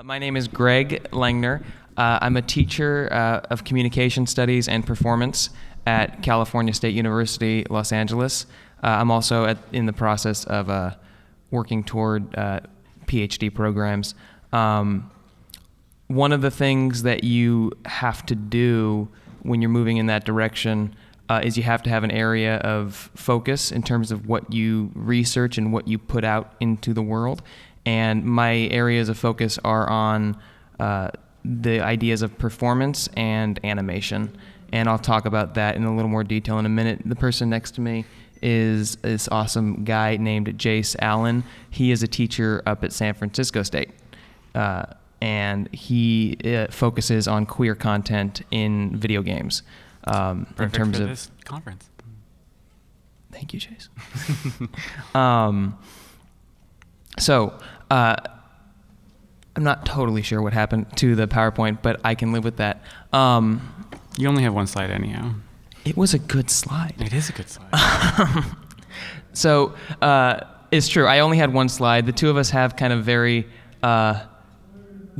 My name is Greg Langner. I'm a teacher of communication studies and performance at California State University, Los Angeles. I'm also in the process of working toward PhD programs. One of the things that you have to do when you're moving in that direction is you have to have an area of focus in terms of what you research and what you put out into the world. And my areas of focus are on the ideas of performance and animation. And I'll talk about that in a little more detail in a minute. The person next to me is this awesome guy named Jace Allen. He is a teacher up at San Francisco State. And he focuses on queer content in video games. Perfect in terms for of this conference. Thank you, Jace. I'm not totally sure what happened to the PowerPoint, but I can live with that. You only have one slide anyhow. It was a good slide. It is a good slide. So it's true. I only had one slide. The two of us have kind of very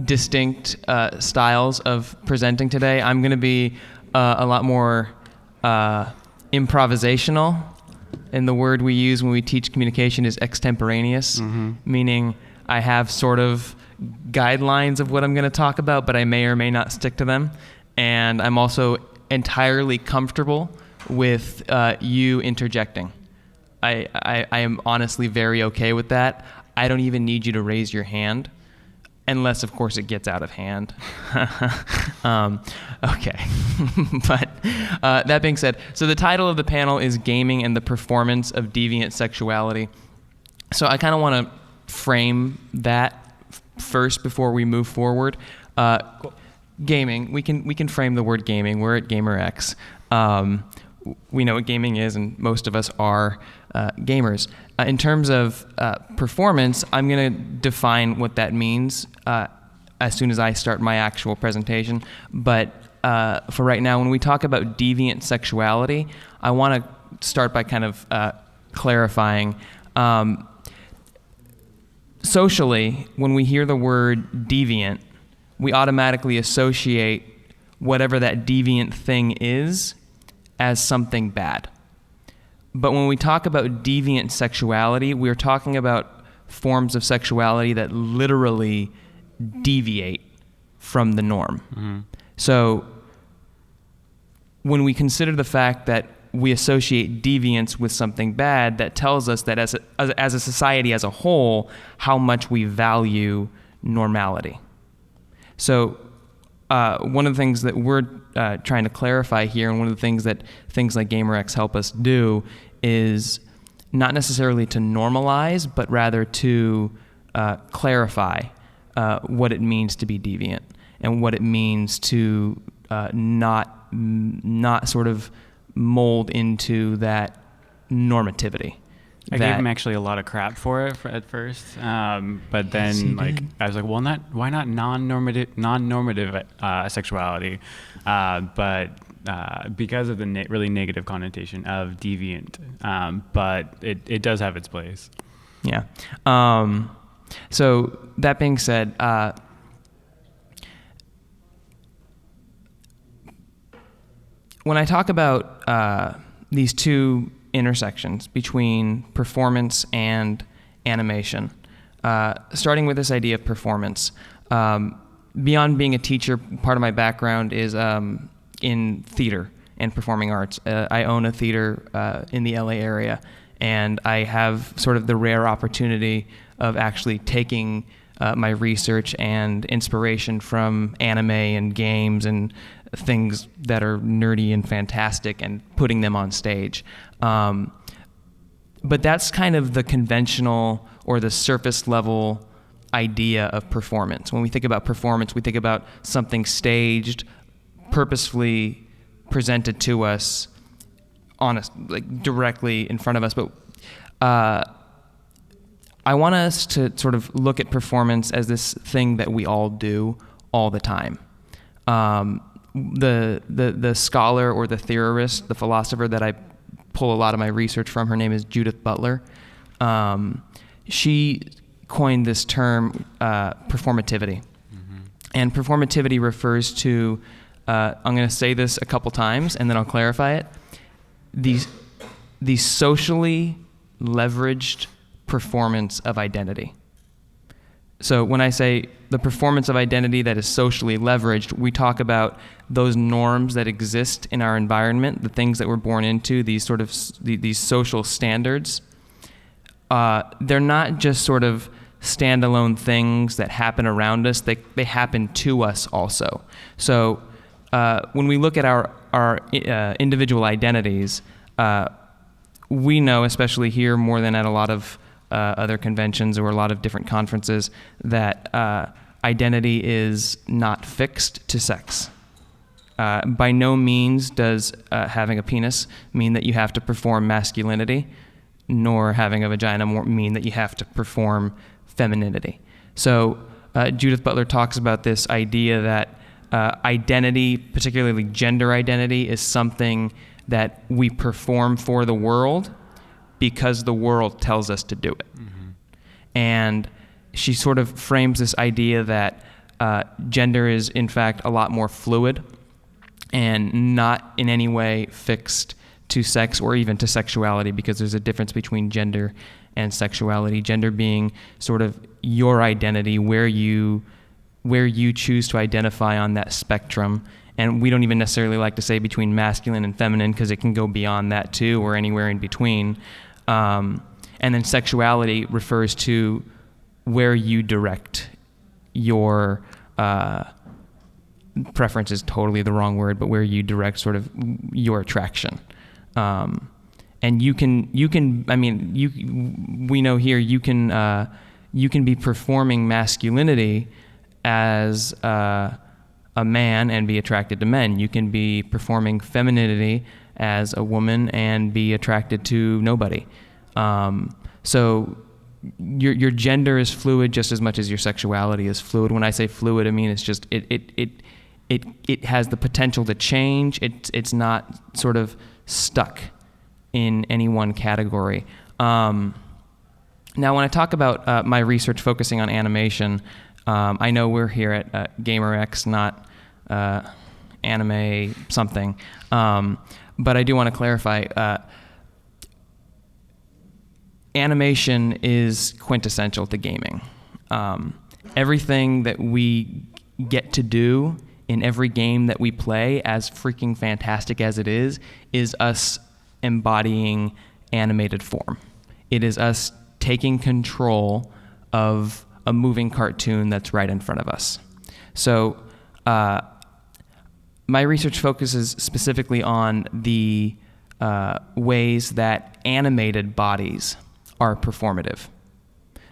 distinct styles of presenting today. I'm going to be a lot more improvisational. And the word we use when we teach communication is extemporaneous, meaning I have sort of guidelines of what I'm going to talk about, but I may or may not stick to them. And I'm also entirely comfortable with you interjecting. I am honestly very okay with that. I don't even need you to raise your hand, unless, of course, it gets out of hand. Okay. But that being said, so the title of the panel is Gaming and the Performance of Deviant Sexuality. So I kind of want to frame that first before we move forward. Cool. Gaming, we can frame the word gaming. We're at GaymerX. We know what gaming is, and most of us are gamers. In terms of performance, I'm going to define what that means as soon as I start my actual presentation. But for right now, when we talk about deviant sexuality, I want to start by kind of clarifying. Socially, when we hear the word deviant, we automatically associate whatever that deviant thing is as something bad. But when we talk about deviant sexuality, we're talking about forms of sexuality that literally deviate from the norm. Mm-hmm. So when we consider the fact that we associate deviance with something bad, that tells us that as a society as a whole, how much we value normality. So one of the things that we're trying to clarify here, and one of the things that things like GaymerX help us do, is not necessarily to normalize, but rather to clarify what it means to be deviant and what it means to not sort of mold into that normativity. I gave him actually a lot of crap for it at first, but then I was like, well, why not non-normative sexuality? But because of the really negative connotation of deviant, but it does have its place. Yeah. So that being said, when I talk about these two intersections between performance and animation, starting with this idea of performance, beyond being a teacher, part of my background is in theater and performing arts. I own a theater in the LA area, and I have sort of the rare opportunity of actually taking my research and inspiration from anime and games and things that are nerdy and fantastic and putting them on stage. But that's kind of the conventional or the surface level idea of performance. When we think about performance, we think about something staged, purposefully presented to us, directly in front of us. But I want us to sort of look at performance as this thing that we all do all the time. The scholar or the theorist, the philosopher that I pull a lot of my research from, her name is Judith Butler. She coined this term performativity. And performativity refers to, I'm going to say this a couple times and then I'll clarify it, the socially leveraged performance of identity. So when I say the performance of identity that is socially leveraged, we talk about those norms that exist in our environment, the things that we're born into, these sort of these social standards. They're not just sort of standalone things that happen around us. They happen to us also. So when we look at our individual identities, we know, especially here more than at a lot of other conventions or a lot of different conferences, that identity is not fixed to sex. By no means does having a penis mean that you have to perform masculinity, nor having a vagina mean that you have to perform femininity. So Judith Butler talks about this idea that identity, particularly gender identity, is something that we perform for the world because the world tells us to do it. Mm-hmm. And she sort of frames this idea that gender is in fact a lot more fluid and not in any way fixed to sex or even to sexuality, because there's a difference between gender and sexuality. Gender being sort of your identity, where you choose to identify on that spectrum. And we don't even necessarily like to say between masculine and feminine, because it can go beyond that too, or anywhere in between. And then sexuality refers to where you direct your preference is totally the wrong word, but where you direct sort of your attraction. And we know here you can be performing masculinity as a man and be attracted to men. You can be performing femininity as a woman and be attracted to nobody. So your gender is fluid just as much as your sexuality is fluid. When I say fluid, I mean it's just it has the potential to change. It's not sort of stuck in any one category. Now, when I talk about my research focusing on animation, I know we're here at GaymerX, not anime something, but I do want to clarify. Animation is quintessential to gaming. Everything that we get to do in every game that we play, as freaking fantastic as it is us embodying animated form. It is us taking control of a moving cartoon that's right in front of us. So my research focuses specifically on the ways that animated bodies are performative.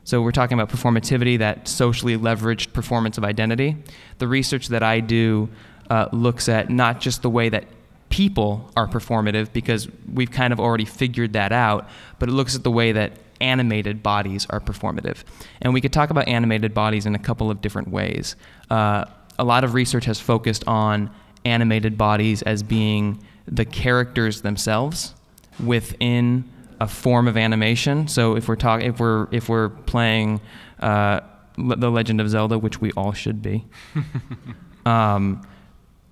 So we're talking about performativity, that socially leveraged performance of identity. The research that I do looks at not just the way that people are performative, because we've kind of already figured that out, but it looks at the way that animated bodies are performative. And we could talk about animated bodies in a couple of different ways. A lot of research has focused on animated bodies as being the characters themselves within a form of animation. So if we're playing The Legend of Zelda, which we all should be,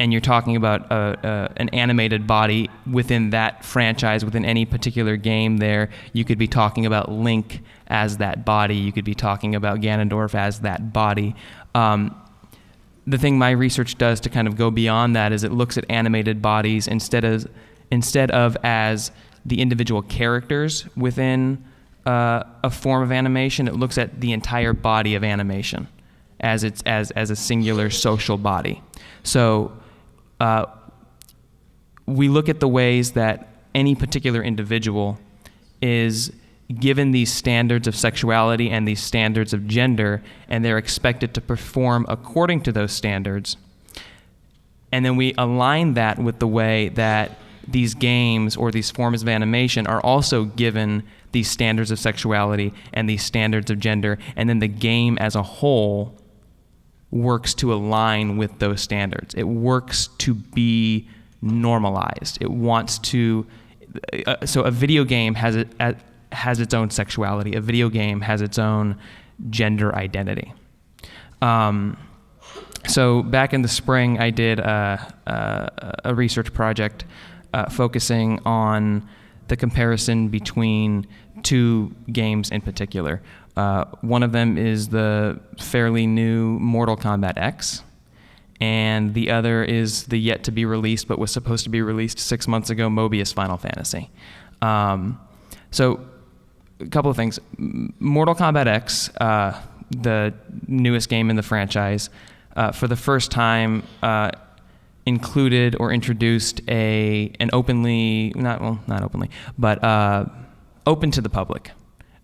and you're talking about an animated body within that franchise, within any particular game there, you could be talking about Link as that body. You could be talking about Ganondorf as that body. The thing my research does to kind of go beyond that is it looks at animated bodies instead of as the individual characters within a form of animation. It looks at the entire body of animation as a singular social body. So we look at the ways that any particular individual is given these standards of sexuality and these standards of gender, and they're expected to perform according to those standards. And then we align that with the way that these games or these forms of animation are also given these standards of sexuality and these standards of gender, and then the game as a whole works to align with those standards. It works to be normalized. It wants to. So a video game has its own sexuality. A video game has its own gender identity. So back in the spring, I did a research project focusing on the comparison between two games in particular. One of them is the fairly new Mortal Kombat X, and the other is the yet to be released but was supposed to be released 6 months ago, Mobius Final Fantasy. So a couple of things. Mortal Kombat X, the newest game in the franchise, for the first time included or introduced an openly, not openly, but open to the public,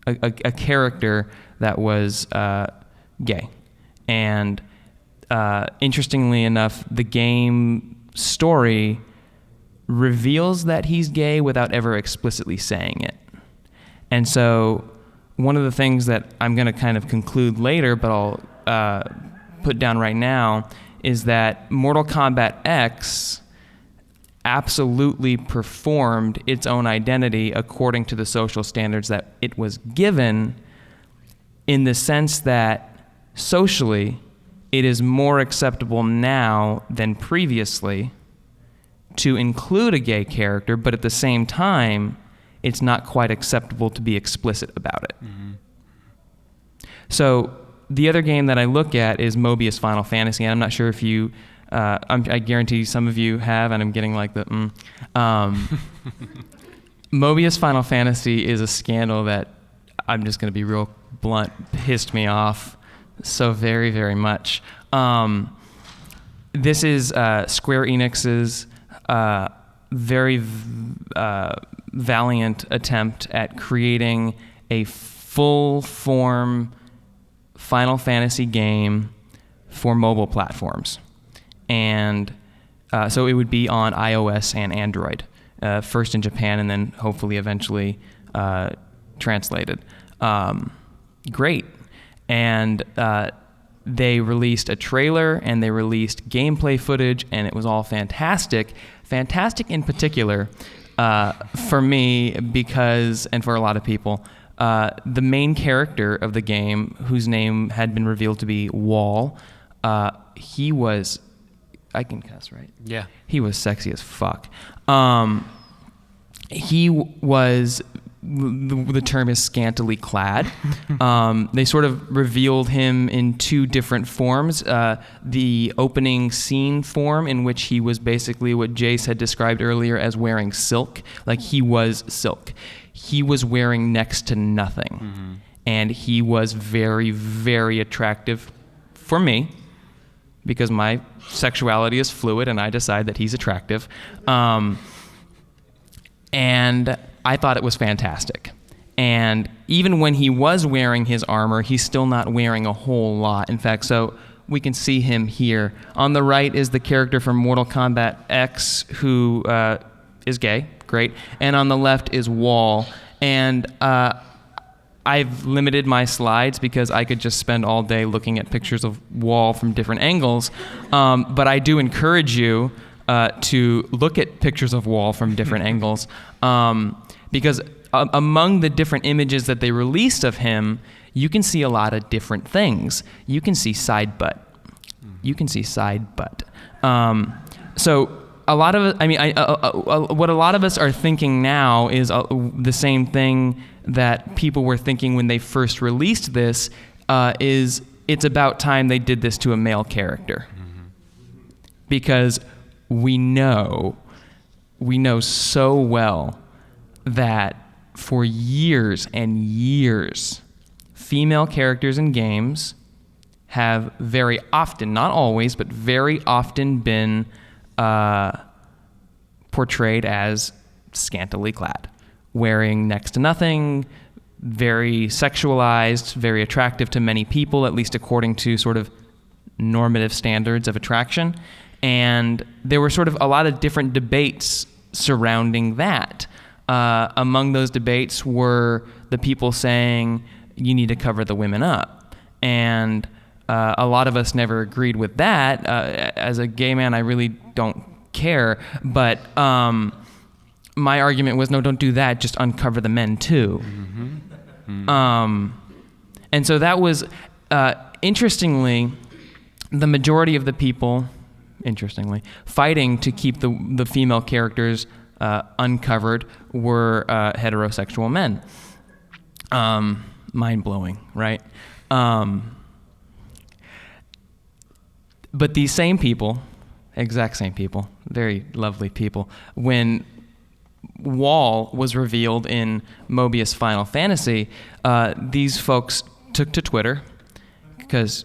a character that was gay. And interestingly enough, the game story reveals that he's gay without ever explicitly saying it. And so one of the things that I'm going to kind of conclude later, but I'll put down right now, is that Mortal Kombat X absolutely performed its own identity according to the social standards that it was given, in the sense that socially it is more acceptable now than previously to include a gay character, but at the same time it's not quite acceptable to be explicit about it. Mm-hmm. So the other game that I look at is Mobius Final Fantasy, and I'm not sure if you, I guarantee some of you have, and I'm getting like the, Mobius Final Fantasy is a scandal that, I'm just going to be real blunt, pissed me off so very, very much. This is Square Enix's very valiant attempt at creating a full-form Final Fantasy game for mobile platforms. And so it would be on iOS and Android, first in Japan and then hopefully eventually translated. Great. And they released a trailer and they released gameplay footage, and it was all fantastic. Fantastic in particular for me because, and for a lot of people, the main character of the game, whose name had been revealed to be Wall, he was, I can cuss, right? Yeah. He was sexy as fuck. He was, the term is scantily clad. They sort of revealed him in two different forms. The opening scene form, in which he was basically what Jace had described earlier as wearing silk. Like, he was silk. He was wearing next to nothing. Mm-hmm. And he was very, very attractive for me, because my sexuality is fluid and I decide that he's attractive. And I thought it was fantastic. And even when he was wearing his armor, he's still not wearing a whole lot. In fact, so we can see him here. On the right is the character from Mortal Kombat X, who is gay. Great. And on the left is Wall. And I've limited my slides because I could just spend all day looking at pictures of Wall from different angles. But I do encourage you to look at pictures of Wall from different angles. Because among the different images that they released of him, you can see a lot of different things. You can see side butt. You can see side butt. So a lot of, what a lot of us are thinking now is the same thing that people were thinking when they first released this, is it's about time they did this to a male character. Mm-hmm. Because we know so well that for years and years, female characters in games have very often, not always, but very often been portrayed as scantily clad, wearing next to nothing, very sexualized, very attractive to many people, at least according to sort of normative standards of attraction. And there were sort of a lot of different debates surrounding that. Among those debates were the people saying, you need to cover the women up. And a lot of us never agreed with that. As a gay man, I really don't care. But my argument was, no, don't do that. Just uncover the men too. Mm-hmm. Mm-hmm. And so that was, interestingly, the majority of the people, interestingly, fighting to keep the female characters uncovered were heterosexual men. Mind-blowing, right? But these same people, exact same people, very lovely people, when Wall was revealed in Mobius Final Fantasy, these folks took to Twitter, because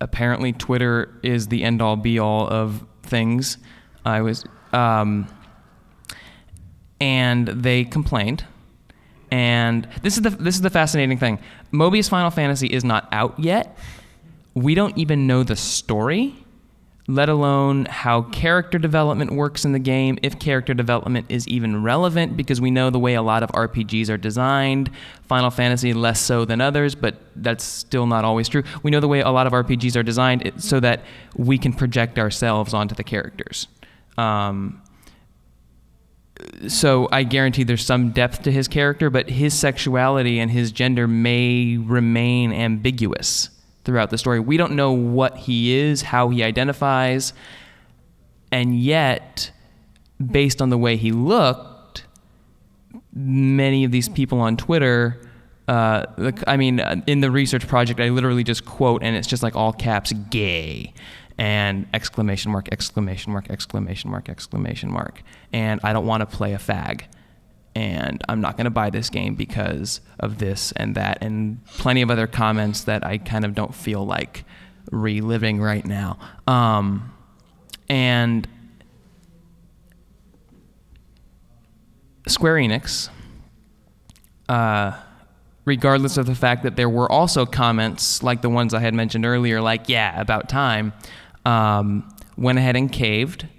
apparently Twitter is the end-all be-all of things. And they complained. And this is the fascinating thing. Mobius Final Fantasy is not out yet. We don't even know the story, let alone how character development works in the game, if character development is even relevant, because we know the way a lot of RPGs are designed. Final Fantasy less so than others, but that's still not always true. We know the way a lot of RPGs are designed so that we can project ourselves onto the characters. So I guarantee there's some depth to his character, but his sexuality and his gender may remain ambiguous throughout the story. We don't know what he is, how he identifies, and yet, based on the way he looked, many of these people on Twitter, in the research project, I literally just quote, and it's just like all caps, gay, and exclamation mark, exclamation mark, exclamation mark, exclamation mark. And I don't want to play a fag. And I'm not going to buy this game because of this and that, and plenty of other comments that I kind of don't feel like reliving right now. And Square Enix, regardless of the fact that there were also comments like the ones I had mentioned earlier, like, yeah, about time, went ahead and caved.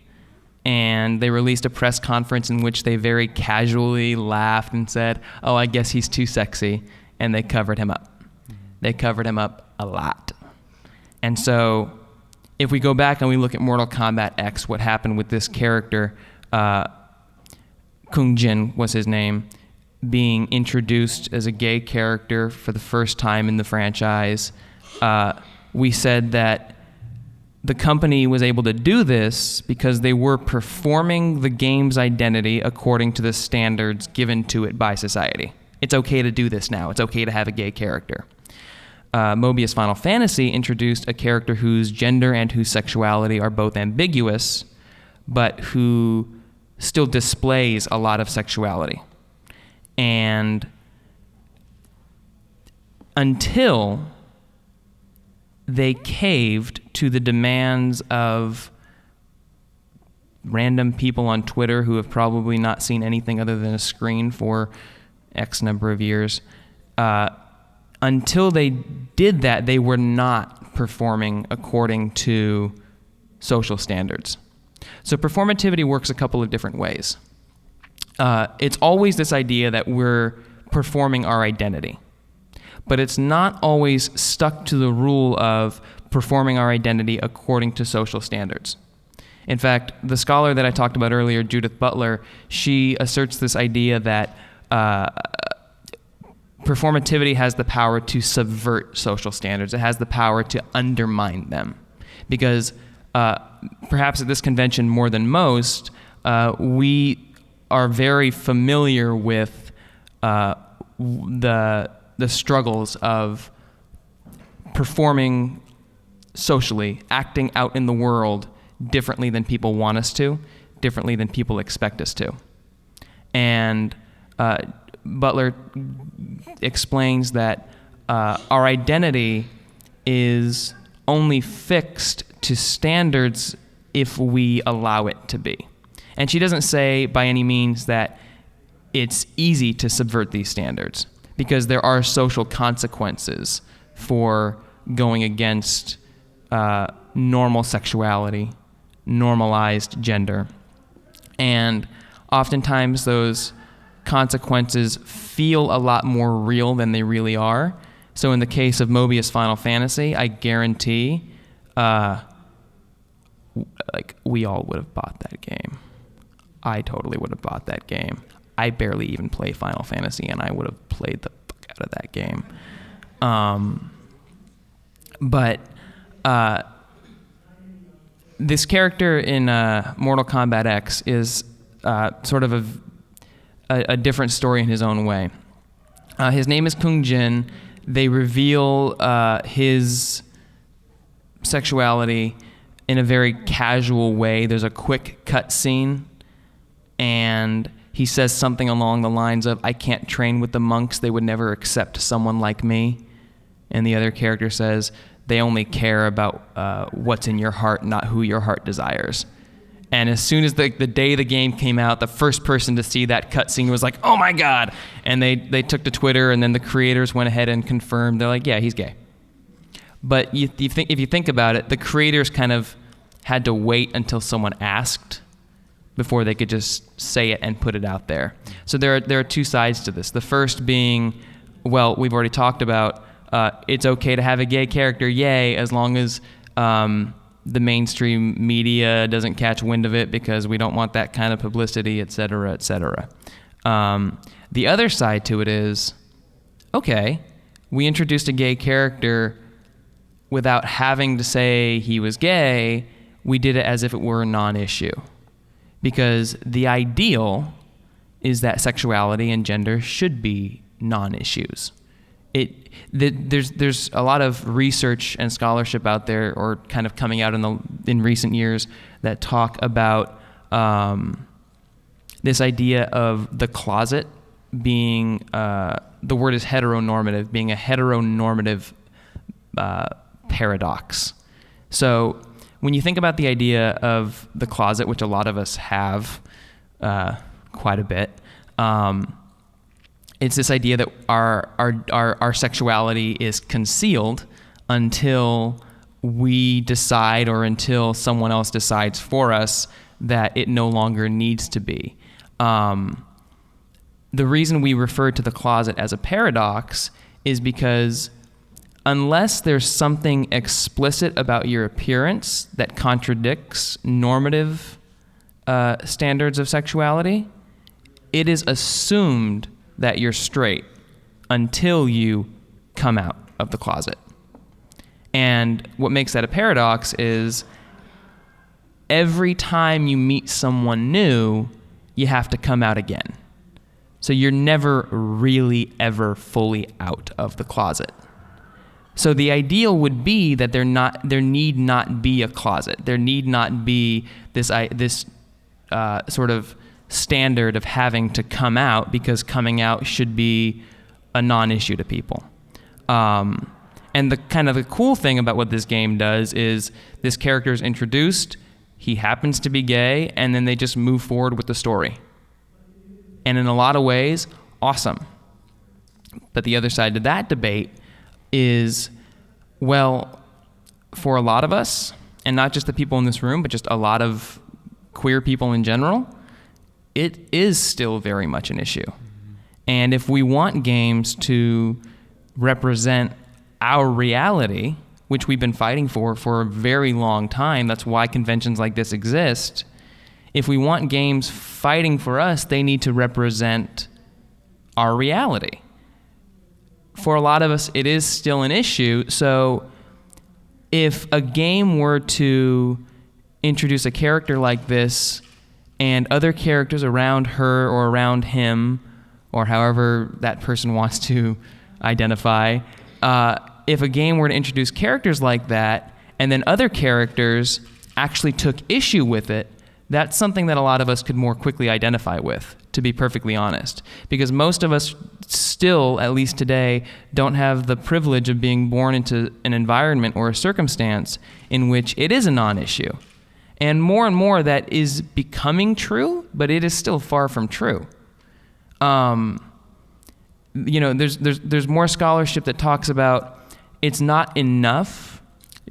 And they released a press conference in which they very casually laughed and said, oh, I guess he's too sexy. And they covered him up. They covered him up a lot. And so if we go back and we look at Mortal Kombat X, what happened with this character, Kung Jin was his name, being introduced as a gay character for the first time in the franchise, we said that the company was able to do this because they were performing the game's identity according to the standards given to it by society. It's okay to do this now. It's okay to have a gay character. Mobius Final Fantasy introduced a character whose gender and whose sexuality are both ambiguous, but who still displays a lot of sexuality. And until they caved to the demands of random people on Twitter who have probably not seen anything other than a screen for X number of years. Until they did that, they were not performing according to social standards. So performativity works a couple of different ways. It's always this idea that we're performing our identity. But it's not always stuck to the rule of performing our identity according to social standards. In fact, the scholar that I talked about earlier, Judith Butler, she asserts this idea that performativity has the power to subvert social standards. It has the power to undermine them. Because perhaps at this convention more than most, we are very familiar with the struggles of performing socially, acting out in the world differently than people want us to, differently than people expect us to. And Butler explains that our identity is only fixed to standards if we allow it to be. And she doesn't say by any means that it's easy to subvert these standards, because there are social consequences for going against normal sexuality, normalized gender. And oftentimes those consequences feel a lot more real than they really are. So in the case of Mobius Final Fantasy, I guarantee we all would have bought that game. I totally would have bought that game. I barely even play Final Fantasy, and I would have played the fuck out of that game. But this character in Mortal Kombat X is sort of a different story in his own way. His name is Kung Jin. They reveal his sexuality in a very casual way. There's a quick cut scene, and he says something along the lines of, "I can't train with the monks. They would never accept someone like me." And the other character says, "They only care about what's in your heart, not who your heart desires." And as soon as the day the game came out, the first person to see that cutscene was like, "Oh my God!" And they took to Twitter, and then the creators went ahead and confirmed. They're like, "Yeah, he's gay." But if you think about it, the creators kind of had to wait until someone asked before they could just say it and put it out there. So there are two sides to this. The first being, well, we've already talked about, it's okay to have a gay character, yay, as long as the mainstream media doesn't catch wind of it, because we don't want that kind of publicity, et cetera, et cetera. The other side to it is, okay, we introduced a gay character without having to say he was gay. We did it as if it were a non-issue. Because the ideal is that sexuality and gender should be non-issues. There's a lot of research and scholarship out there, or kind of coming out in recent years, that talk about this idea of the closet being, the word is heteronormative, being a heteronormative paradox. So when you think about the idea of the closet, which a lot of us have quite a bit, it's this idea that our sexuality is concealed until we decide, or until someone else decides for us that it no longer needs to be. The reason we refer to the closet as a paradox is because unless there's something explicit about your appearance that contradicts normative standards of sexuality, it is assumed that you're straight until you come out of the closet. And what makes that a paradox is every time you meet someone new, you have to come out again. So you're never really ever fully out of the closet. So the ideal would be that there need not be a closet. There need not be this sort of standard of having to come out, because coming out should be a non-issue to people. And the cool thing about what this game does is this character is introduced, he happens to be gay, and then they just move forward with the story. And in a lot of ways, awesome. But the other side to that debate is, well, for a lot of us, and not just the people in this room, but just a lot of queer people in general, it is still very much an issue. And if we want games to represent our reality, which we've been fighting for a very long time, that's why conventions like this exist. If we want games fighting for us, they need to represent our reality. For a lot of us, it is still an issue. So if a game were to introduce a character like this, and other characters around her or around him, or however that person wants to identify, if a game were to introduce characters like that, and then other characters actually took issue with it, that's something that a lot of us could more quickly identify with, to be perfectly honest. Because most of us still, at least today, don't have the privilege of being born into an environment or a circumstance in which it is a non-issue. And more that is becoming true, but it is still far from true. There's more scholarship that talks about it's not enough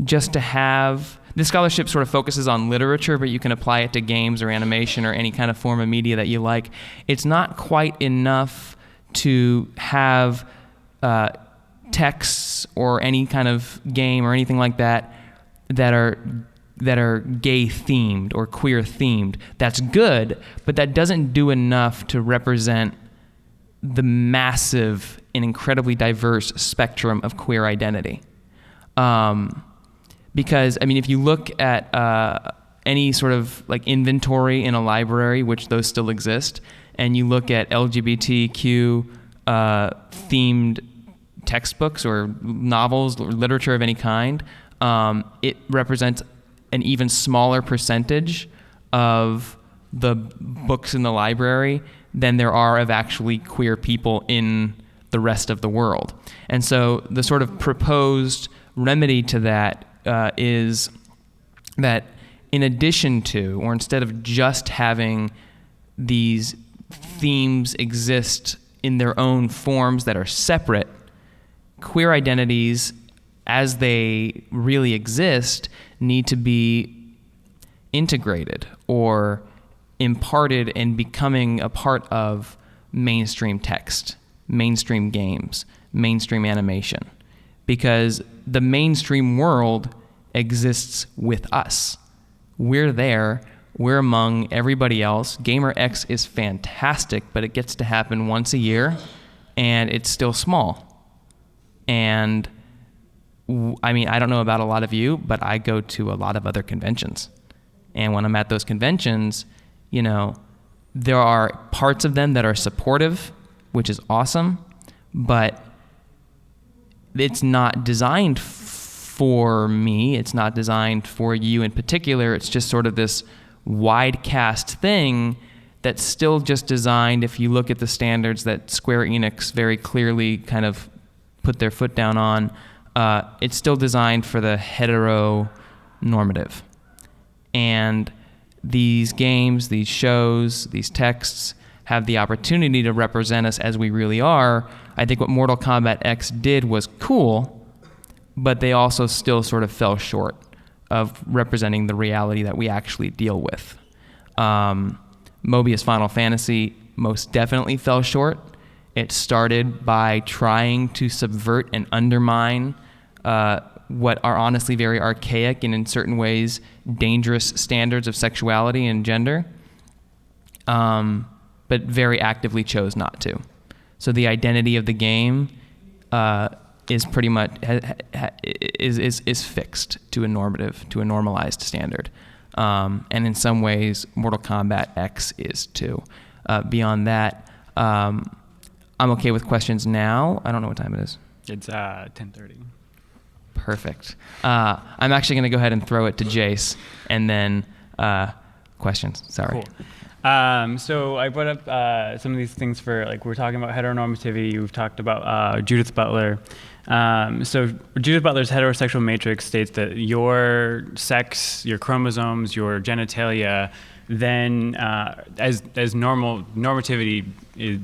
just to have. This scholarship sort of focuses on literature, but you can apply it to games or animation or any kind of form of media that you like. It's not quite enough to have texts or any kind of game or anything like that that are gay themed or queer themed. That's good, but that doesn't do enough to represent the massive and incredibly diverse spectrum of queer identity. because, I mean, if you look at any sort of like inventory in a library, which those still exist, and you look at LGBTQ themed textbooks or novels or literature of any kind, it represents an even smaller percentage of the books in the library than there are of actually queer people in the rest of the world. And so the sort of proposed remedy to that is that in addition to, or instead of just having these themes exist in their own forms that are separate, queer identities as they really exist need to be integrated or imparted and becoming a part of mainstream text, mainstream games, mainstream animation, because the mainstream world exists with us. We're there. We're among everybody else. GaymerX is fantastic, but it gets to happen once a year, and it's still small. And I mean, I don't know about a lot of you, but I go to a lot of other conventions. And when I'm at those conventions, you know, there are parts of them that are supportive, which is awesome, but it's not designed for me. It's not designed for you in particular. It's just sort of this wide cast thing that's still just designed, if you look at the standards that Square Enix very clearly kind of put their foot down on, it's still designed for the heteronormative. And these games, these shows, these texts have the opportunity to represent us as we really are. I think what Mortal Kombat X did was cool, but they also still sort of fell short of representing the reality that we actually deal with. Mobius Final Fantasy most definitely fell short. It started by trying to subvert and undermine what are honestly very archaic and in certain ways dangerous standards of sexuality and gender, but very actively chose not to. So the identity of the game is pretty much is fixed to a normative, to a normalized standard, and in some ways, Mortal Kombat X is too. Beyond that, I'm okay with questions now. I don't know what time it is. It's 10:30. Perfect. I'm actually going to go ahead and throw it to Jace, and then questions. Sorry. Cool. So I brought up some of these things for, like, we're talking about heteronormativity. We've talked about Judith Butler. So Judith Butler's heterosexual matrix states that your sex, your chromosomes, your genitalia, then as normativity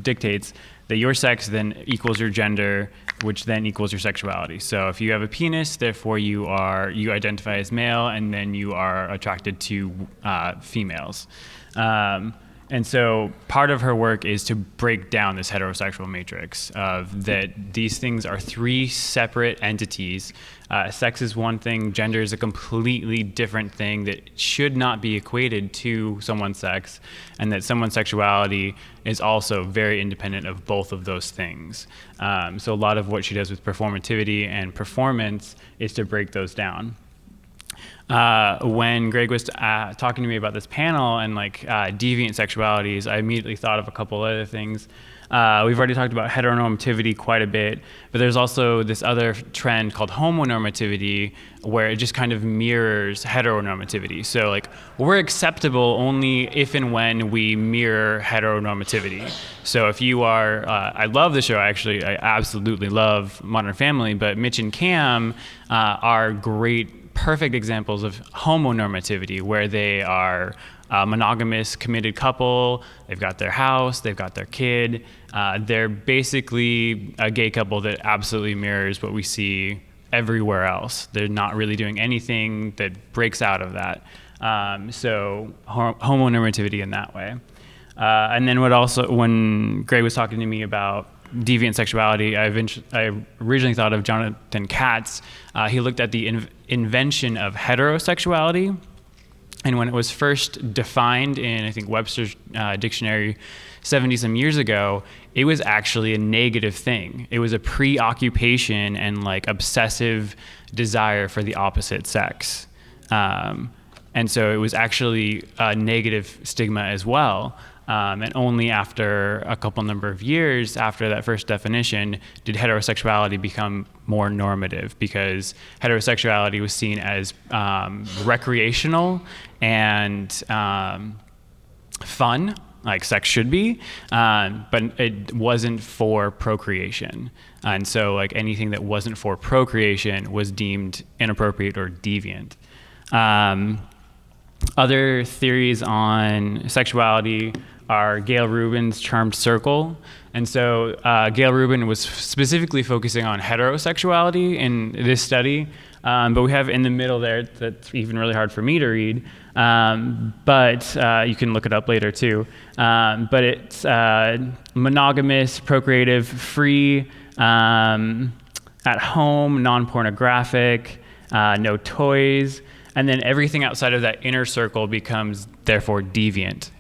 dictates, that your sex then equals your gender, which then equals your sexuality. So if you have a penis, therefore you identify as male, and then you are attracted to females. And so part of her work is to break down this heterosexual matrix of that these things are three separate entities. Sex is one thing, gender is a completely different thing that should not be equated to someone's sex, and that someone's sexuality is also very independent of both of those things. So a lot of what she does with performativity and performance is to break those down. When Greg was talking to me about this panel and deviant sexualities, I immediately thought of a couple other things. We've already talked about heteronormativity quite a bit, but there's also this other trend called homonormativity, where it just kind of mirrors heteronormativity. So we're acceptable only if and when we mirror heteronormativity. So if you are, I love the show, actually, I absolutely love Modern Family, but Mitch and Cam are great, perfect examples of homonormativity, where they are a monogamous, committed couple. They've got their house, they've got their kid. They're basically a gay couple that absolutely mirrors what we see everywhere else. They're not really doing anything that breaks out of that. So homonormativity in that way. And then when Greg was talking to me about deviant sexuality, I originally thought of Jonathan Katz. He looked at the invention of heterosexuality And when it was first defined in, I think, Webster's dictionary 70-some years ago, it was actually a negative thing. It was a preoccupation and like obsessive desire for the opposite sex. And so it was actually a negative stigma as well. And only after a number of years after that first definition did heterosexuality become more normative, because heterosexuality was seen as recreational and fun, like sex should be, but it wasn't for procreation. And so like anything that wasn't for procreation was deemed inappropriate or deviant. Other theories on sexuality are Gail Rubin's charmed circle. And so Gail Rubin was specifically focusing on heterosexuality in this study, but we have in the middle there, that's even really hard for me to read, but you can look it up later too. But it's monogamous, procreative, free, at home, non-pornographic, no toys. And then everything outside of that inner circle becomes therefore deviant.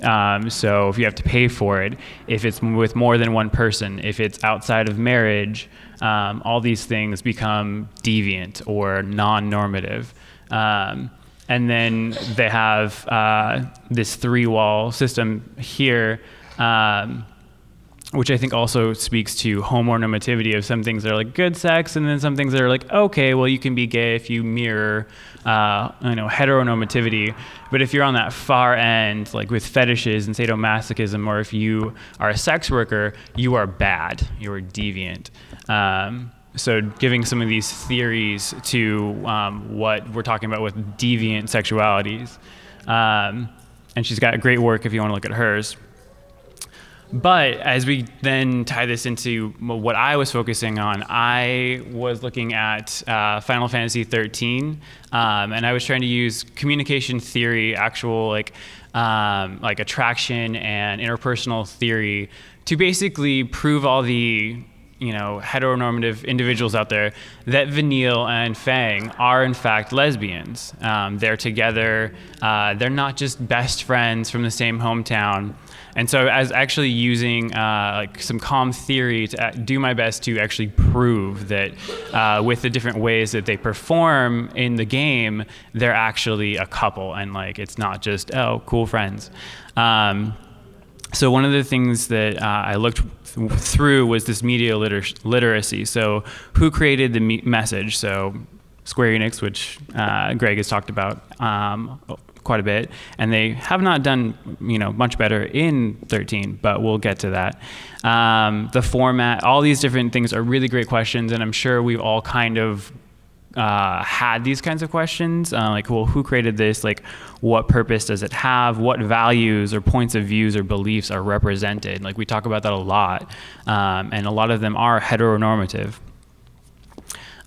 So if you have to pay for it, if it's with more than one person, if it's outside of marriage, all these things become deviant or non-normative. And then they have this three-wall system here, which I think also speaks to homonormativity of some things that are like good sex, and then some things that are like, okay, well, you can be gay if you mirror, heteronormativity. But if you're on that far end, like with fetishes and sadomasochism, or if you are a sex worker, you are bad, you are deviant. So giving some of these theories to what we're talking about with deviant sexualities. And she's got great work if you want to look at hers. But as we then tie this into what I was focusing on, I was looking at Final Fantasy 13, and I was trying to use communication theory, actual like attraction and interpersonal theory, to basically prove all the heteronormative individuals out there that Vanille and Fang are in fact lesbians. They're together. They're not just best friends from the same hometown. And so I was actually using some calm theory to do my best to actually prove that with the different ways that they perform in the game, they're actually a couple, and like it's not just, oh, cool friends. So one of the things that I looked through was this media literacy. So who created the message? So Square Enix, which Greg has talked about quite a bit, and they have not done much better in 13, but we'll get to that. The format, all these different things are really great questions, and I'm sure we've all kind of had these kinds of questions, like, well, who created this? Like, what purpose does it have? What values or points of views or beliefs are represented? Like, we talk about that a lot, and a lot of them are heteronormative.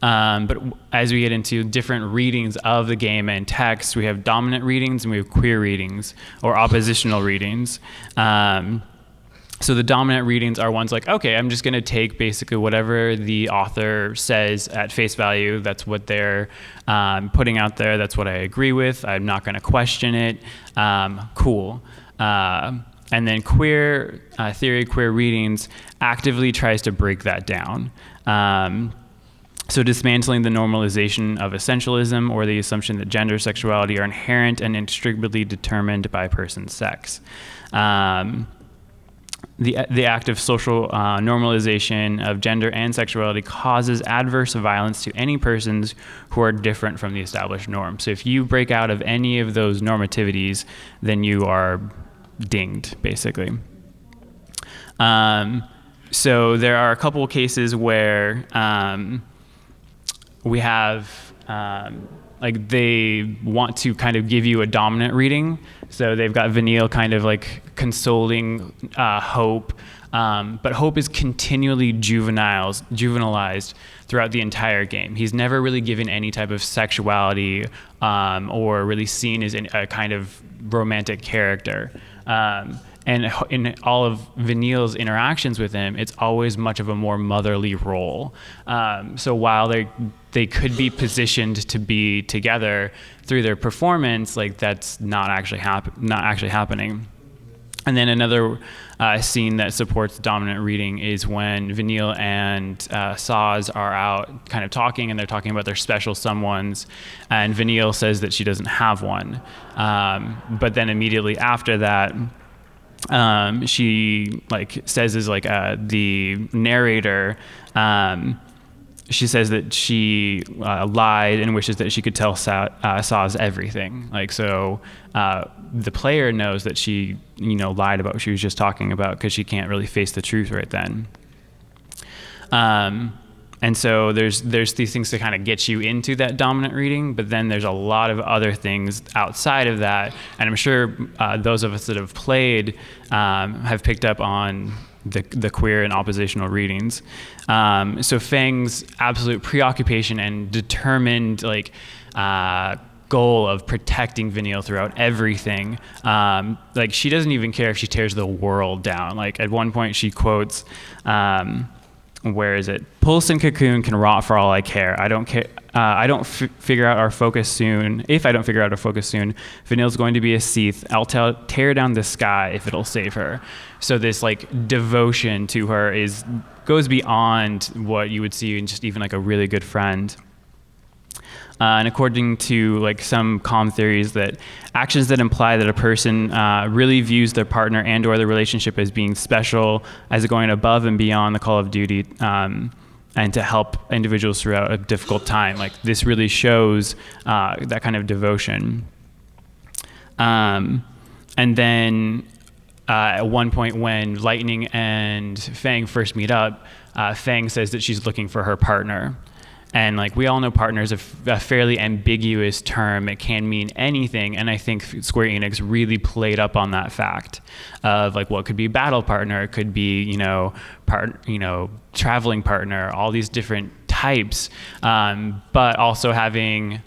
But as we get into different readings of the game and text, we have dominant readings and we have queer readings or oppositional readings. So the dominant readings are ones like, okay, I'm just going to take basically whatever the author says at face value. That's what they're putting out there. That's what I agree with. I'm not going to question it. Cool. And then queer theory, queer readings actively tries to break that down. So dismantling the normalization of essentialism or the assumption that gender, sexuality are inherent and inextricably determined by a person's sex. The act of social normalization of gender and sexuality causes adverse violence to any persons who are different from the established norm. So if you break out of any of those normativities, then you are dinged, basically. So there are a couple of cases where we have, like, they want to kind of give you a dominant reading. So they've got Vanille kind of like consoling Hope, but Hope is continually juvenilized throughout the entire game. He's never really given any type of sexuality or really seen as a kind of romantic character. and in all of Vanille's interactions with him, it's always much of a more motherly role. So while they could be positioned to be together through their performance, like that's not actually happening. And then another scene that supports dominant reading is when Vanille and Saz are out kind of talking, and they're talking about their special someones, and Vanille says that she doesn't have one. But then immediately after that, she like says is like the narrator, she says that she lied and wishes that she could tell Saz everything. Like, so the player knows that she, lied about what she was just talking about because she can't really face the truth right then. And so there's these things to kind of get you into that dominant reading, but then there's a lot of other things outside of that. And I'm sure those of us that have played have picked up on the queer and oppositional readings. So Fang's absolute preoccupation and determined goal of protecting Vanille throughout everything. Like, she doesn't even care if she tears the world down. Like, at one point she quotes, where is it? Pulse and cocoon can rot for all I care. I don't care. I don't figure out our focus soon. If I don't figure out our focus soon, Vanille's going to be a Seath. I'll tear down the sky if it'll save her. So this like devotion to her goes beyond what you would see in just even like a really good friend. And according to like some comm theories, that actions that imply that a person really views their partner and or the relationship as being special, as going above and beyond the call of duty, and to help individuals throughout a difficult time. Like, this really shows that kind of devotion. And then at one point when Lightning and Fang first meet up, Fang says that she's looking for her partner. And like, we all know partner is a fairly ambiguous term. It can mean anything. And I think Square Enix really played up on that fact of like, what could be battle partner? It could be, traveling partner, all these different types. But also having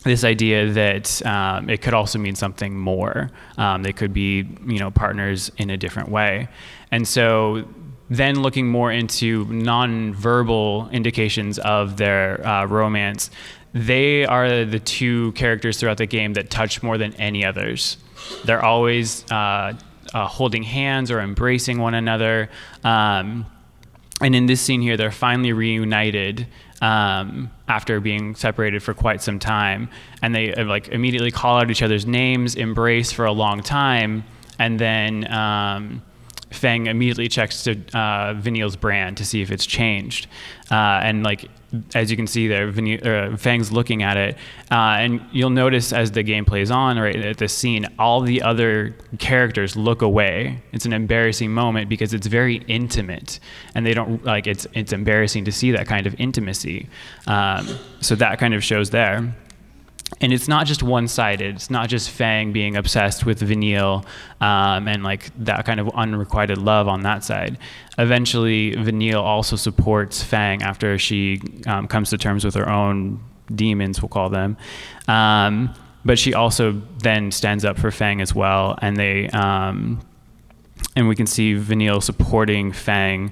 this idea that it could also mean something more. They could be, partners in a different way. And so then looking more into non-verbal indications of their romance, they are the two characters throughout the game that touch more than any others. They're always holding hands or embracing one another. And in this scene here, they're finally reunited after being separated for quite some time. And they like immediately call out each other's names, embrace for a long time, and then Fang immediately checks to Vanille's brand to see if it's changed. And like, as you can see there, Fang's looking at it. And you'll notice as the game plays on, right at this scene, all the other characters look away. It's an embarrassing moment because it's very intimate. And they don't, like, it's embarrassing to see that kind of intimacy. So that kind of shows there. And it's not just one-sided. It's not just Fang being obsessed with Vanille and like that kind of unrequited love on that side. Eventually, Vanille also supports Fang after she comes to terms with her own demons, we'll call them. But she also then stands up for Fang as well, and they and we can see Vanille supporting Fang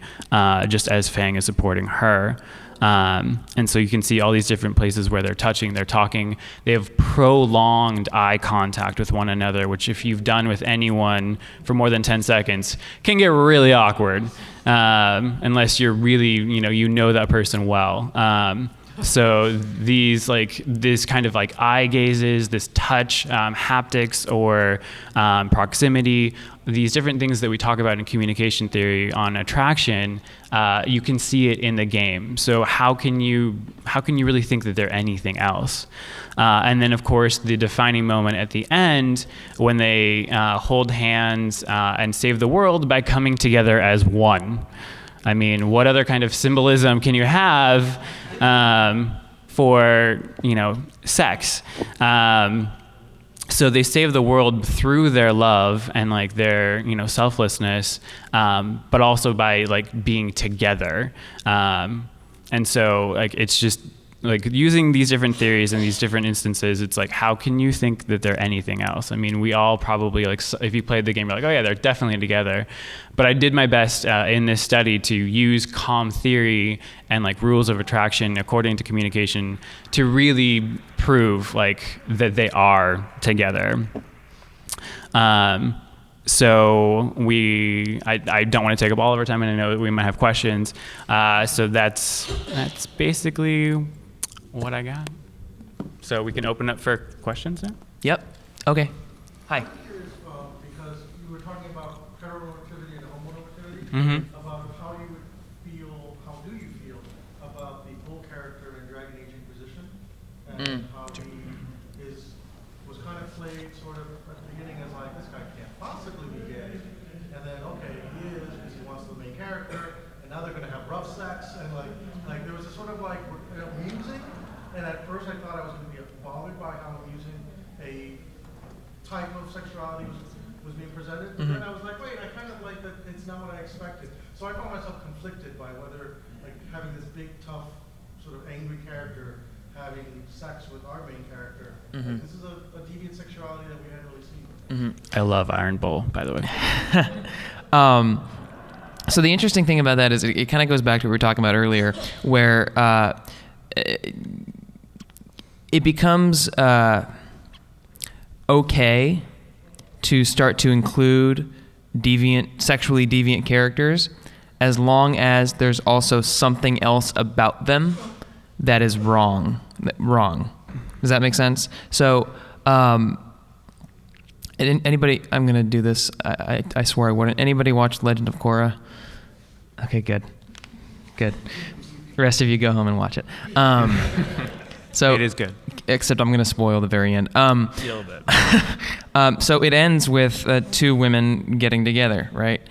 just as Fang is supporting her. And so you can see all these different places where they're touching, they're talking, they have prolonged eye contact with one another, which if you've done with anyone for more than 10 seconds can get really awkward, unless you're really, you know that person well. So this kind of like eye gazes, this touch, haptics or proximity, these different things that we talk about in communication theory on attraction, you can see it in the game. So how can you really think that they're anything else? And then of course the defining moment at the end when they hold hands and save the world by coming together as one. I mean, what other kind of symbolism can you have for sex? So they save the world through their love and like their selflessness, but also by like being together. And so like it's just like using these different theories and these different instances, it's like, how can you think that they're anything else? I mean, we all probably, like, if you played the game, you're like, oh yeah, they're definitely together. But I did my best in this study to use calm theory and like rules of attraction according to communication to really prove like that they are together. So I don't want to take up all of our time, and I know that we might have questions. So that's basically what I got. So we can open up for questions now? Yep. Okay. Hi. I'm curious because you were talking about heteronormativity and homonormativity, Mm-hmm. about how you would feel, how do you feel about the bull character in Dragon Age Inquisition, and how he was kind of played sort of at the beginning as like, this guy can't possibly be gay, and then okay, he is because he wants the main character, and now they're going to have rough sex, and like there was a sort of like amusing. And at first I thought I was going to be bothered by how amusing a type of sexuality was being presented. But then I was like, wait, I kind of like that it's not what I expected. So I found myself conflicted by whether like having this big, tough, sort of angry character having sex with our main character. Like, this is a deviant sexuality that we hadn't really seen. I love Iron Bull, by the way. So the interesting thing about that is it kind of goes back to what we were talking about earlier, where it becomes okay to start to include sexually deviant characters, as long as there's also something else about them that is wrong. Does that make sense? So, anybody? I'm gonna do this. I swore I wouldn't. Anybody watch Legend of Korra? Okay, good. The rest of you go home and watch it. So it is good. Except I'm going to spoil the very end. A little bit. So it ends with two women getting together, right?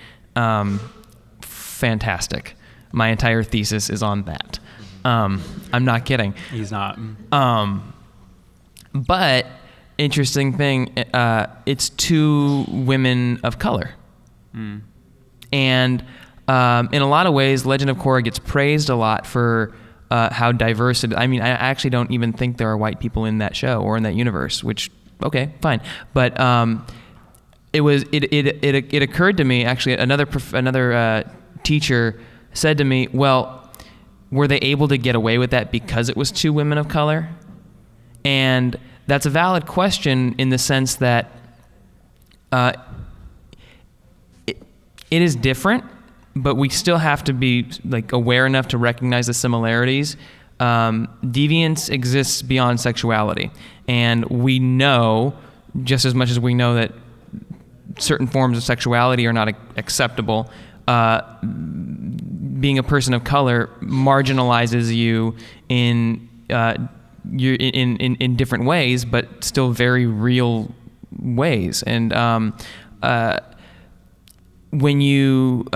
Fantastic. My entire thesis is on that. I'm not kidding. He's not. But interesting thing, it's two women of color. And in a lot of ways, Legend of Korra gets praised a lot for how diverse it is. I mean, I actually don't even think there are white people in that show or in that universe, which, okay, fine. But it occurred to me, actually, another teacher said to me, well, were they able to get away with that because it was two women of color? And that's a valid question in the sense that it is different, but we still have to be like aware enough to recognize the similarities. Deviance exists beyond sexuality, and we know, just as much as we know that certain forms of sexuality are not acceptable, being a person of color marginalizes you in different ways, but still very real ways. And when you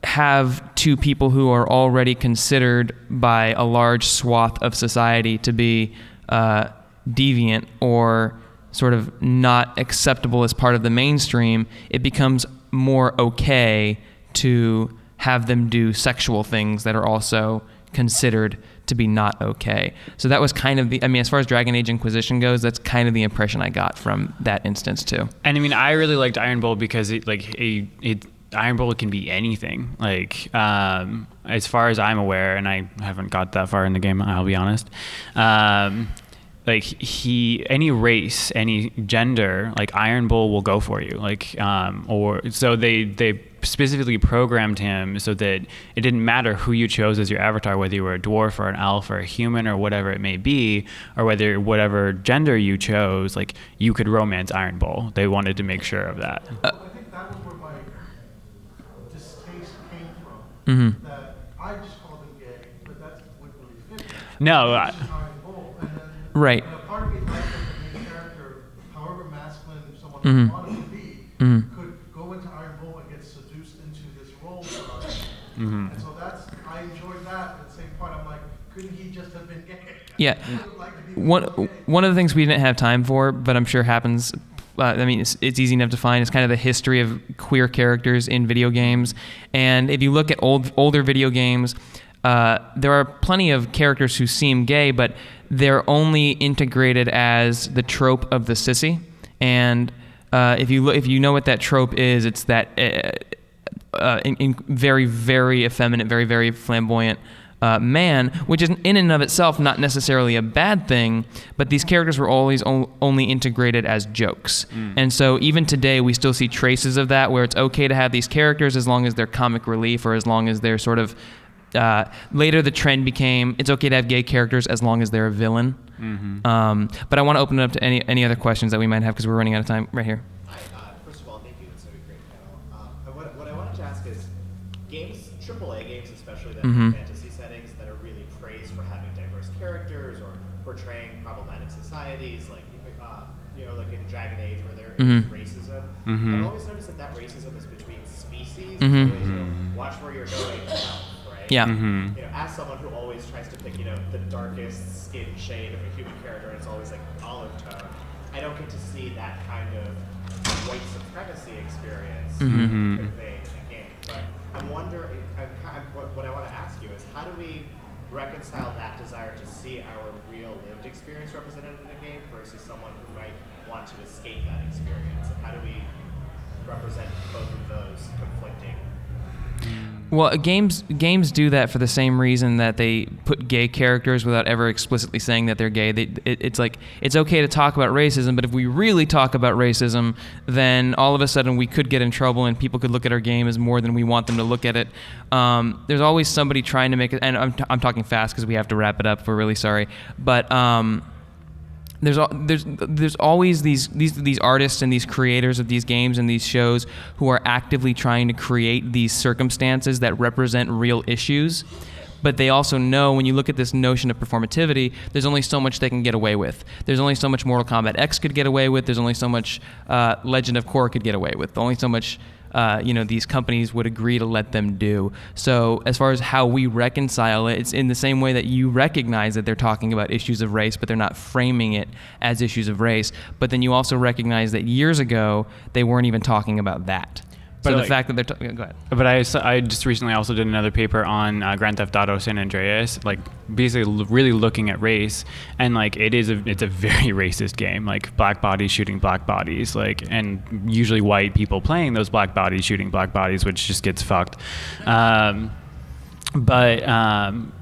have two people who are already considered by a large swath of society to be deviant or sort of not acceptable as part of the mainstream, it becomes more okay to have them do sexual things that are also considered to be not okay. So that was kind of as far as Dragon Age Inquisition goes, that's kind of the impression I got from that instance too. And I mean, I really liked Iron Bull because Iron Bull can be anything. Like, as far as I'm aware, and I haven't got that far in the game, I'll be honest. Like any race, any gender, like Iron Bull will go for you. Like, or so they specifically programmed him so that it didn't matter who you chose as your avatar, whether you were a dwarf or an elf or a human or whatever it may be, or whether whatever gender you chose, like you could romance Iron Bull. They wanted to make sure of that. I think that was where my distaste came from. That I just called him gay, but that wouldn't really fit. No. Iron Bull, and then Right. part of me liked that the main character, however masculine someone wanted to be, could go into Iron Bull and get seduced into this role for us. And so I enjoyed that. At the same point, I'm like, couldn't he just have been gay? Yeah. I would like to be One of the things we didn't have time for, but I'm sure happens, it's easy enough to find, is kind of the history of queer characters in video games. And if you look at older video games, there are plenty of characters who seem gay, but they're only integrated as the trope of the sissy. And if you know what that trope is, it's that very, very effeminate, very, very flamboyant man, which is in and of itself not necessarily a bad thing, but these characters were always only integrated as jokes. And so even today we still see traces of that, where it's okay to have these characters as long as they're comic relief, or as long as they're sort of later the trend became it's okay to have gay characters as long as they're a villain. But I want to open it up to any other questions that we might have, because we're running out of time right here. First of all, thank you. It's a great panel. What I wanted to ask is, games, AAA games especially, that are fantasy settings that are really praised for having diverse characters or portraying problematic societies, like like in Dragon Age, where there is racism. I've always noticed that racism is between species. Watch where you're going now, right? Yeah. As someone who always tries to pick, the darkest skin shade of a human character, and it's always like olive tone, I don't get to see that kind of white supremacy experience conveyed in a game. But I'm wondering, what I want to ask you is, how do we reconcile that desire to see our real lived experience represented in a game versus someone who might want to escape that experience? And how do we represent both of those conflicting? Well, games do that for the same reason that they put gay characters without ever explicitly saying that they're gay. It's like, it's okay to talk about racism, but if we really talk about racism, then all of a sudden we could get in trouble, and people could look at our game as more than we want them to look at it. There's always somebody trying to make it, and I'm talking fast because we have to wrap it up. We're really sorry, but there's always these artists and these creators of these games and these shows who are actively trying to create these circumstances that represent real issues. But they also know, when you look at this notion of performativity, there's only so much they can get away with. There's only so much Mortal Kombat X could get away with. There's only so much Legend of Korra could get away with. Only so much these companies would agree to let them do. So as far as how we reconcile it, it's in the same way that you recognize that they're talking about issues of race, but they're not framing it as issues of race. But then you also recognize that years ago, they weren't even talking about that. So the fact that they're go ahead. But I just recently also did another paper on Grand Theft Auto San Andreas, like basically really looking at race, and like it's a very racist game, like black bodies shooting black bodies, like, and usually white people playing those black bodies shooting black bodies, which just gets fucked. But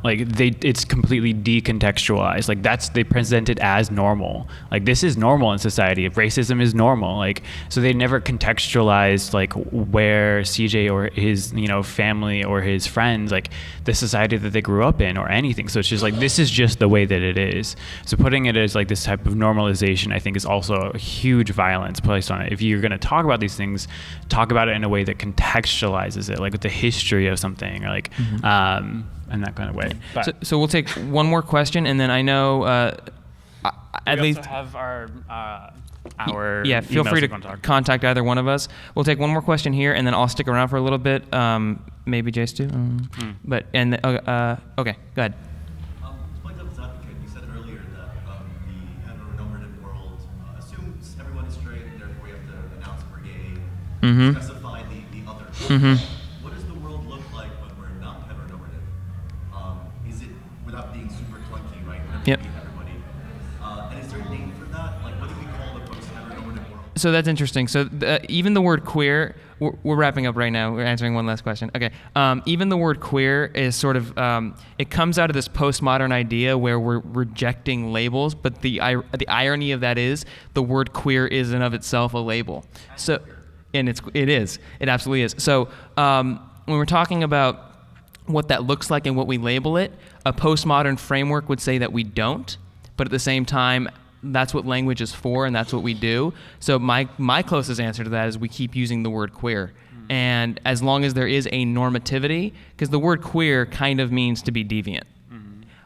it's completely decontextualized. Like they present it as normal. Like this is normal in society. If racism is normal, like, so they never contextualized like where CJ or his family or his friends, like the society that they grew up in or anything. So it's just like, this is just the way that it is. So putting it as like this type of normalization, I think, is also a huge violence placed on it. If you're going to talk about these things, talk about it in a way that contextualizes it, like with the history of something, or like. In that kind of way. So we'll take one more question, and then I know at least have our feel free to contact either one of us. We'll take one more question here, and then I'll stick around for a little bit. Maybe Jace too. But okay, go ahead. Like devil's advocate, you said earlier that the heteronormative world assumes everyone is straight, and therefore we have to announce we're gay, specify the other. What does the world look like when we're not heteronormative? Is it, without being super clunky, right? Yep. Everybody. And is there a name for that? Like, what do we call the post-heteronormative world? So that's interesting. So even the word queer, we're wrapping up right now. We're answering one last question. Okay. Even the word queer is sort of, it comes out of this postmodern idea where we're rejecting labels, but the irony of that is the word queer is in of itself a label. So, and it absolutely is. So when we're talking about what that looks like and what we label it, a postmodern framework would say that we don't, but at the same time, that's what language is for, and that's what we do. So my closest answer to that is we keep using the word queer. And as long as there is a normativity, because the word queer kind of means to be deviant.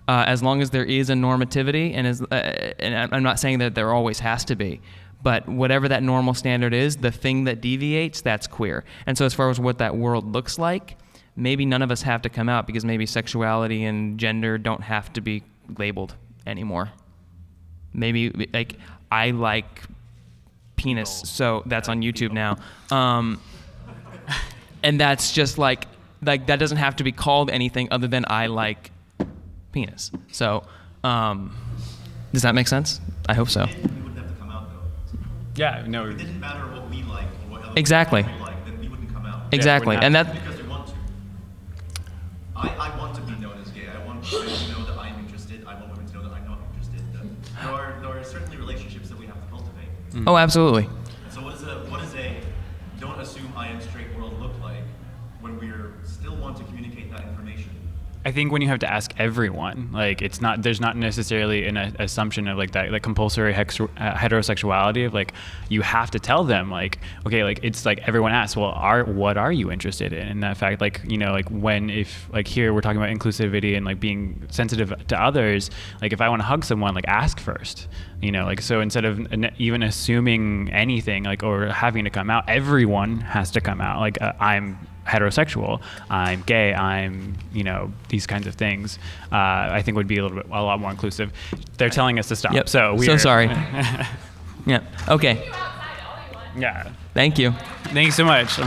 As long as there is a normativity, and I'm not saying that there always has to be, but whatever that normal standard is, the thing that deviates, that's queer. And so as far as what that world looks like, maybe none of us have to come out, because maybe sexuality and gender don't have to be labeled anymore. Maybe, like, I like penis, so that's on YouTube now. And that's just like, like that doesn't have to be called anything other than I like penis. So, does that make sense? I hope so. We wouldn't have to come out though. Yeah, no. If it didn't matter what we like or what other Exactly. people like, then we wouldn't come out. Exactly, and that Because we want to. I want to be known as gay. I want women to know that I'm interested. I want women to know that I'm not interested. There are certainly relationships that we have to cultivate. oh, absolutely. So what does a don't assume I am straight world look like when we're still want to communicate that information? I think when you have to ask everyone, like there's not necessarily an assumption of like that, like compulsory heterosexuality of like, you have to tell them like, okay, like it's like everyone asks, well, what are you interested in? And that fact, like, you know, like if like here we're talking about inclusivity and like being sensitive to others, like if I want to hug someone, like ask first, you know, like, so instead of even assuming anything like, or having to come out, everyone has to come out. Like I'm heterosexual, I'm gay, I'm, you know, these kinds of things, I think would be a lot more inclusive. They're telling us to stop. Yep. So we're So sorry. Yeah. Okay. Yeah. Thank you. Thanks so much.